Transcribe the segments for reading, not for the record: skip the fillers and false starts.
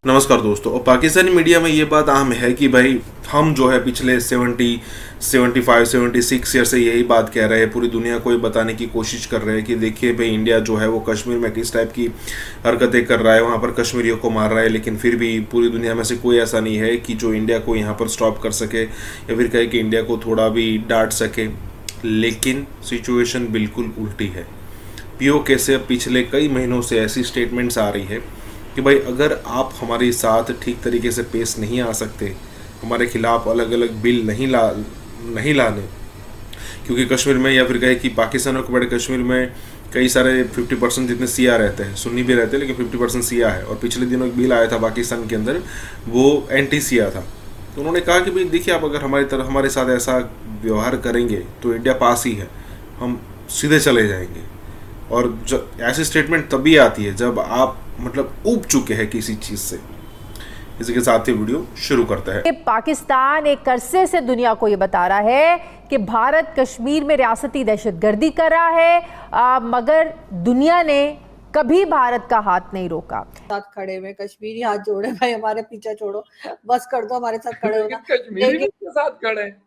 नमस्कार दोस्तों। और पाकिस्तानी मीडिया में ये बात आम है कि भाई हम जो है पिछले 76 ईयर से यही बात कह रहे हैं, पूरी दुनिया को ये बताने की कोशिश कर रहे हैं कि देखिए भाई इंडिया जो है वो कश्मीर में किस टाइप की हरकतें कर रहा है, वहाँ पर कश्मीरियों को मार रहा है, लेकिन फिर भी पूरी दुनिया में से कोई ऐसा नहीं है कि जो इंडिया को यहाँ पर स्टॉप कर सके या फिर कहे कि इंडिया को थोड़ा भी डांट सके। लेकिन सिचुएशन बिल्कुल उल्टी है। पीओके से पिछले कई महीनों से ऐसी स्टेटमेंट्स आ रही है कि भाई अगर आप हमारे साथ ठीक तरीके से पेश नहीं आ सकते, हमारे खिलाफ अलग अलग बिल नहीं लाने, क्योंकि कश्मीर में या फिर कहे कि पाकिस्तान और बड़े कश्मीर में कई सारे 50% जितने सिया रहते हैं, सुन्नी भी रहते हैं लेकिन 50% सिया है। और पिछले दिनों एक बिल आया था पाकिस्तान के अंदर, वो एंटी सिया था। तो उन्होंने कहा कि भाई देखिए आप अगर हमारे साथ ऐसा व्यवहार करेंगे तो इंडिया पास ही है, हम सीधे चले जाएंगे। और जब ऐसी स्टेटमेंट तभी आती है जब आप मतलब ऊब चुके हैं किसी चीज़ से। इसी के साथ ही वीडियो शुरू करता है। पाकिस्तान एक अरसे से दुनिया को ये बता रहा है कि भारत कश्मीर में रियासती दहशतगर्दी कर रहा है, मगर दुनिया ने कभी भारत का हाथ नहीं रोका। साथ खड़े हुए कश्मीरी हाथ जोड़े, भाई हमारे पीछे छोड़ो, बस कर दो हमारे साथ खड़े होना। कश्मीरी के साथ खड़े हैं।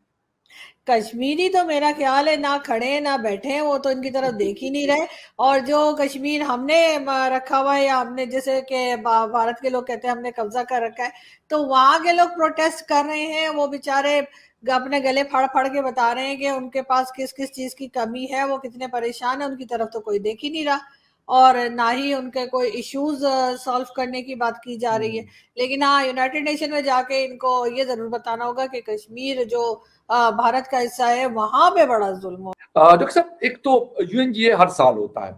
कश्मीरी तो मेरा ख्याल है ना खड़े ना बैठे हैं, वो तो इनकी तरफ देख ही नहीं रहे। और जो कश्मीर हमने रखा हुआ है या हमने जैसे कि भारत के लोग कहते हैं हमने कब्जा कर रखा है, तो वहां के लोग प्रोटेस्ट कर रहे हैं। वो बेचारे अपने गले फाड़ फाड़ के बता रहे हैं कि उनके पास किस किस चीज की कमी है, वो कितने परेशान है। उनकी तरफ तो कोई देख ही नहीं रहा और ना ही उनके कोई इश्यूज सॉल्व करने की बात की जा रही है। लेकिन हाँ, यूनाइटेड नेशन में जाके इनको ये जरूर बताना होगा कि कश्मीर जो भारत का हिस्सा है वहां पे बड़ा जुल्म हो। डॉक्टर साहब, एक तो यूएनजीए हर साल होता है,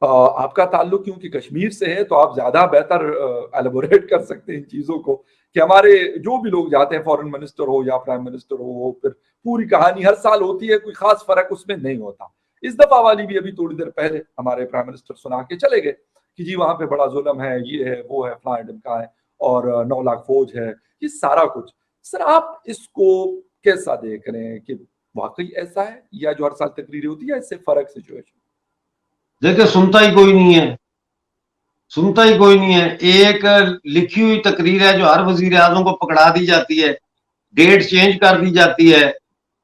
आपका ताल्लुक क्योंकि कश्मीर से है तो आप ज्यादा बेहतर एलेबोरेट कर सकते हैं इन चीजों को कि हमारे जो भी लोग जाते हैं, फॉरेन मिनिस्टर हो या प्राइम मिनिस्टर हो, फिर पूरी कहानी हर साल होती है, कोई खास फर्क उसमें नहीं होता। इस दफा वाली भी अभी थोड़ी देर पहले हमारे प्राइम मिनिस्टर सुना के चले गए कि जी वहां पे बड़ा जुल्म है, ये है वो है फलां ढिमका है और 9 लाख फौज है, ये सारा कुछ। सर आप इसको कैसा देख रहे हैं कि वाकई ऐसा है या जो हर साल तकरीरें होती है इससे फर्क सिचुएशन? देखिए, सुनता ही कोई नहीं है, सुनता ही कोई नहीं है। एक लिखी हुई तकरीर है जो हर वजीर आजम को पकड़ा दी जाती है, डेट चेंज कर दी जाती है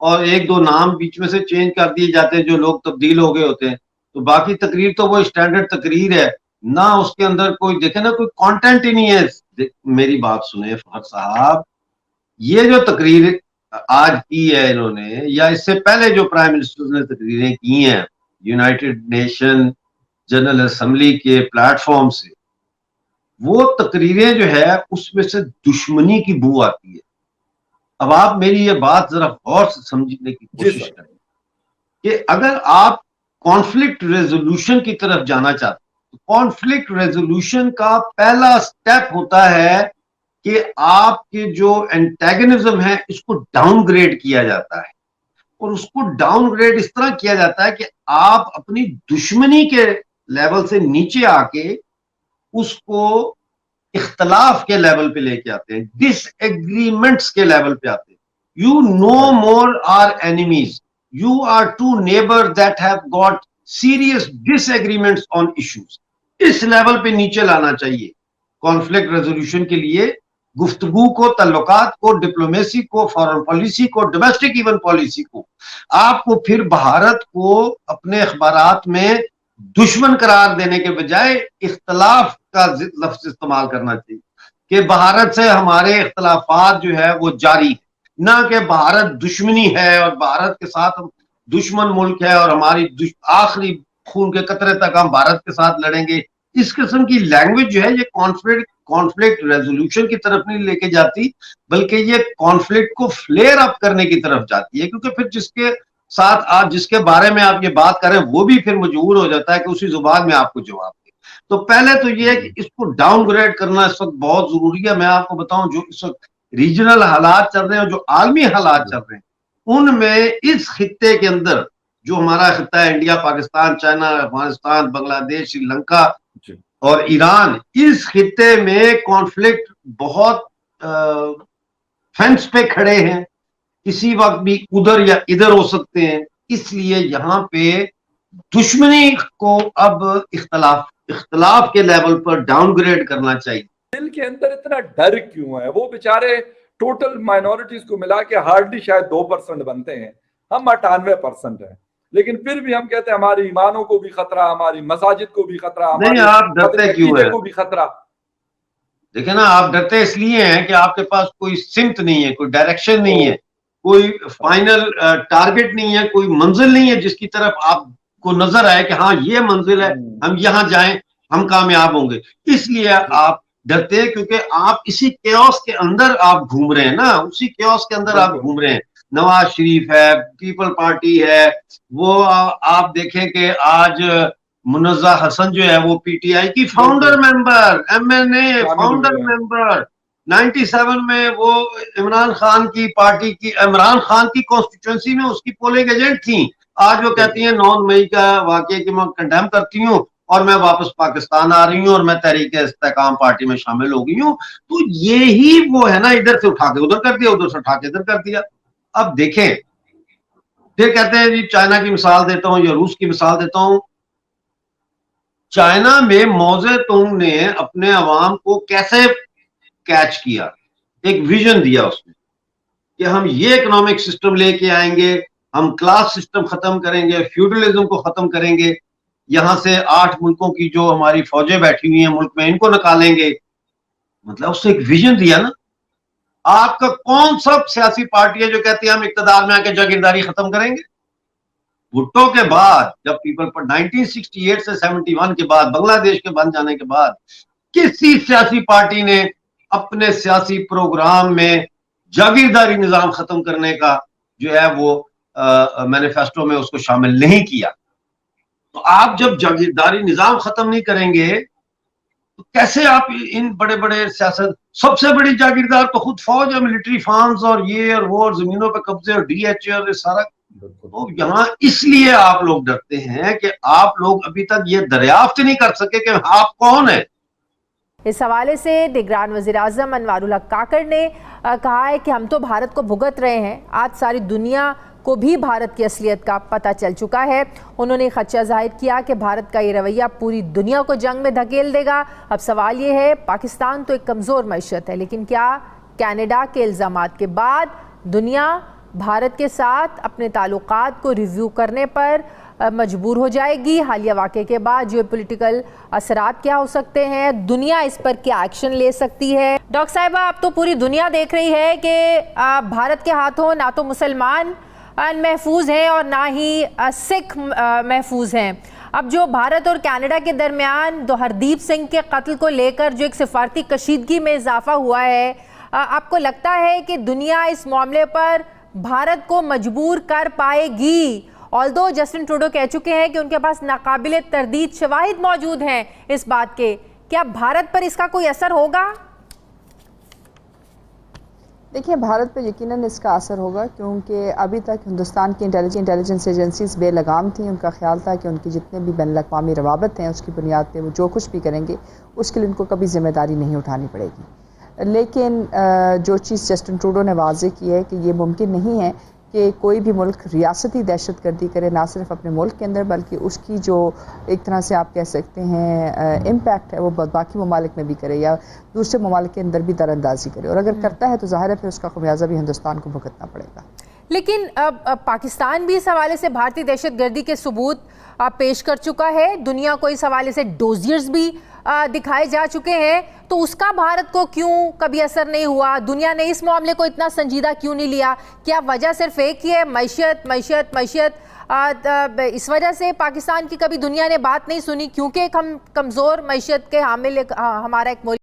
और एक दो नाम बीच में से चेंज कर दिए जाते हैं जो लोग तब्दील हो गए होते हैं। तो बाकी तकरीर तो वो स्टैंडर्ड तकरीर है ना, उसके अंदर कोई देखे ना, कोई कंटेंट ही नहीं है। मेरी बात सुने फहद साहब, ये जो तकरीर आज की है इन्होंने या इससे पहले जो प्राइम मिनिस्टर ने तकरीरें की हैं यूनाइटेड नेशन जनरल असेंबली के प्लेटफॉर्म से, वो तकरीरें जो है उसमें से दुश्मनी की बू आती है। अब आप मेरी ये बात जरा गौर से समझने की कोशिश करें कि अगर आप कॉन्फ्लिक्ट रेजोल्यूशन की तरफ जाना चाहते हैं तो कॉन्फ्लिक्ट रेजोल्यूशन का पहला स्टेप होता है कि आपके जो एंटेगनिज्म है इसको डाउनग्रेड किया जाता है। और उसको डाउनग्रेड इस तरह किया जाता है कि आप अपनी दुश्मनी के लेवल से नीचे आके उसको इख्तलाफ के लेवल पे लेके आते हैं, डिसएग्रीमेंट्स के लेवल पे आते हैं। You know more are enemies, you are two neighbour that have got serious disagreements on issues. इस लेवल पे नीचे लाना चाहिए कॉन्फ्लिक्ट रेजोल्यूशन के लिए। गुफ्तगू को, तल्लुकात को, डिप्लोमेसी को, फॉरेन पॉलिसी को, डोमेस्टिक इवन पॉलिसी को, आपको फिर भारत को अपने अखबारात में दुश्मन करार देने के बजाय इख्तलाफ का लफ्ज इस्तेमाल करना चाहिए कि भारत से हमारे इख्तलाफात जो है वो जारी है, ना कि भारत दुश्मनी है और भारत के साथ दुश्मन मुल्क है और हमारी आखिरी खून के कतरे तक हम भारत के साथ लड़ेंगे। इस किस्म की लैंग्वेज जो है ये कॉन्फ्लिक्ट रेजोल्यूशन की तरफ नहीं लेके जाती, बल्कि ये कॉन्फ्लिक्ट को फ्लेयर अप करने की तरफ जाती है। क्योंकि फिर जिसके साथ आप जिसके बारे में आप ये बात करें वो भी फिर मजबूर हो जाता है कि उसी जुबान में आपको जवाब दे। तो पहले तो ये है कि इसको डाउनग्रेड करना इस वक्त बहुत जरूरी है। मैं आपको बताऊं जो इस वक्त रीजनल हालात चल रहे हैं, जो आलमी हालात चल रहे हैं, उनमें इस खित्ते के अंदर जो हमारा खित्ता है, इंडिया, पाकिस्तान, चाइना, अफगानिस्तान, बांग्लादेश, श्रीलंका और ईरान, इस खित्ते में कॉन्फ्लिक्ट बहुत फेंस पे खड़े हैं, किसी वक्त भी उधर या इधर हो सकते हैं। इसलिए यहाँ पे दुश्मनी को अब इख्तलाफ के लेवल पर डाउनग्रेड करना चाहिए। दिल के अंदर इतना डर क्यों है? वो बेचारे टोटल माइनॉरिटीज को मिला के हार्डली शायद 2% बनते हैं, हम 98% हैं, लेकिन फिर भी हम कहते हैं हमारे ईमानों को भी खतरा, हमारी मसाजिद को भी खतरा, नहीं, आप डरते क्यों हैं? को भी खतरा। देखिए ना, आप डरते इसलिए हैं कि आपके पास कोई सिमत नहीं है, कोई डायरेक्शन नहीं है, कोई फाइनल टारगेट नहीं है, कोई मंजिल नहीं है जिसकी तरफ आपको नजर आए कि हाँ ये मंजिल है, हम यहाँ जाएं, हम कामयाब होंगे। इसलिए आप डरते हैं क्योंकि आप इसी केओस के अंदर आप घूम रहे हैं ना, उसी केओस के अंदर आप घूम रहे हैं। नवाज शरीफ है, पीपल पार्टी है, वो आप देखें कि आज मुनज़्ज़ा हसन जो है वो पीटीआई की founder member, MNA founder member, 97 में वो इमरान खान की पार्टी की, इमरान खान की कॉन्स्टिट्यूंसी में उसकी पोलिंग एजेंट थी। आज वो कहती है 9 मई का वाकये की मैं कंडेम करती हूँ और मैं वापस पाकिस्तान आ रही हूँ और मैं तहरीक-ए-इस्तेहकाम पार्टी में शामिल हो गई हूँ। तो ये ही वो है ना, इधर से उठा के उधर कर दिया, उधर से उठा के इधर कर दिया। अब देखें, फिर कहते हैं जी चाइना की मिसाल देता हूं या रूस की मिसाल देता हूं। चाइना में मौजे-तुंग ने अपने अवाम को कैसे कैच किया, एक विजन दिया उसने कि हम ये इकोनॉमिक सिस्टम लेके आएंगे, हम क्लास सिस्टम खत्म करेंगे, फ्यूडलिज्म को खत्म करेंगे, यहां से 8 मुल्कों की जो हमारी फौजें बैठी हुई हैं मुल्क में, इनको निकालेंगे। मतलब उसने एक विजन दिया ना। आपका कौन सा सियासी पार्टी है जो कहती है हम इक्तदार में आके जागीरदारी खत्म करेंगे? भुट्टो के बाद, जब पीपल पर 1968 से 71 के बाद, बांग्लादेश के बन जाने के बाद, किसी सियासी पार्टी ने अपने सियासी प्रोग्राम में जागीरदारी निजाम खत्म करने का जो है वो मैनिफेस्टो में उसको शामिल नहीं किया। तो आप जब जागीरदारी निजाम खत्म नहीं करेंगे तो कैसे आप इन बड़े बड़े सियासत, सबसे बड़ी जागीरदार तो खुद फौज है, मिलिट्री फंड्स और ये और वो और जमीनों पे कब्जे और डीएच और सारा। तो यहाँ इसलिए आप लोग डरते हैं कि आप लोग अभी तक ये दरियाफ्त नहीं कर सके कि आप कौन है। इस हवाले से निगरान वज़ीर-ए-आज़म अनवारुल हक काकड़ ने कहा है कि हम तो भारत को भुगत रहे हैं, आज सारी दुनिया को भी भारत की असलियत का पता चल चुका है। उन्होंने खदशा जाहिर किया कि भारत का ये रवैया पूरी दुनिया को जंग में धकेल देगा। अब सवाल ये है, पाकिस्तान तो एक कमज़ोर मईशत है, लेकिन क्या कनाडा के इल्ज़ामात के बाद दुनिया भारत के साथ अपने ताल्लुकात को रिव्यू करने पर मजबूर हो जाएगी? हालिया वाक़े के बाद जियोपॉलिटिकल असरात क्या हो सकते हैं? दुनिया इस पर क्या एक्शन ले सकती है? डॉक्टर साहिबा, अब तो पूरी दुनिया देख रही है कि भारत के हाथों ना तो मुसलमान महफूज हैं और ना ही सिख महफूज हैं। अब जो भारत और कनाडा के दरमियान जो हरदीप सिंह के कत्ल को लेकर जो एक सिफारती कशीदगी में इजाफा हुआ है, आपको लगता है कि दुनिया इस मामले पर भारत को मजबूर कर पाएगी? ऑल्दो जस्टिन ट्रूडो कह चुके हैं कि उनके पास नाकाबिले तरदीद शवाहिद मौजूद हैं इस बात के, क्या भारत पर इसका कोई असर होगा? देखिए, भारत पर यकीनन इसका असर होगा, क्योंकि अभी तक हिंदुस्तान की इंटेलिजेंस एजेंसीज बेलगाम थी। उनका ख्याल था कि उनकी जितने भी बैनुल अक़वामी रवाबत हैं उसकी बुनियाद पे वो जो कुछ भी करेंगे उसके लिए उनको कभी जिम्मेदारी नहीं उठानी पड़ेगी। लेकिन जो चीज़ जस्टिन ट्रूडो ने वाज़ेह की है कि ये मुमकिन नहीं है कि कोई भी मुल्क रियासती दहशतगर्दी करे, ना सिर्फ अपने मुल्क के अंदर बल्कि उसकी जो एक तरह से आप कह सकते हैं इम्पैक्ट है वो बाकी ममालिक में भी करे या दूसरे ममालिक के अंदर भी दरअंदाजी करे, और अगर करता है तो ज़ाहिर है फिर उसका खमियाजा भी हिंदुस्तान को भुगतना पड़ेगा। लेकिन अब पाकिस्तान भी इस हवाले से भारतीय दहशतगर्दी के सबूत पेश कर चुका है, दुनिया को इस हवाले से डोजियर्स भी दिखाए जा चुके हैं, तो उसका भारत को क्यों कभी असर नहीं हुआ? दुनिया ने इस मामले को इतना संजीदा क्यों नहीं लिया? क्या वजह सिर्फ एक ही है, मैशियत मैशियत मैशियत? इस वजह से पाकिस्तान की कभी दुनिया ने बात नहीं सुनी क्योंकि एक हम कमज़ोर मैशियत के हामिल हमारा एक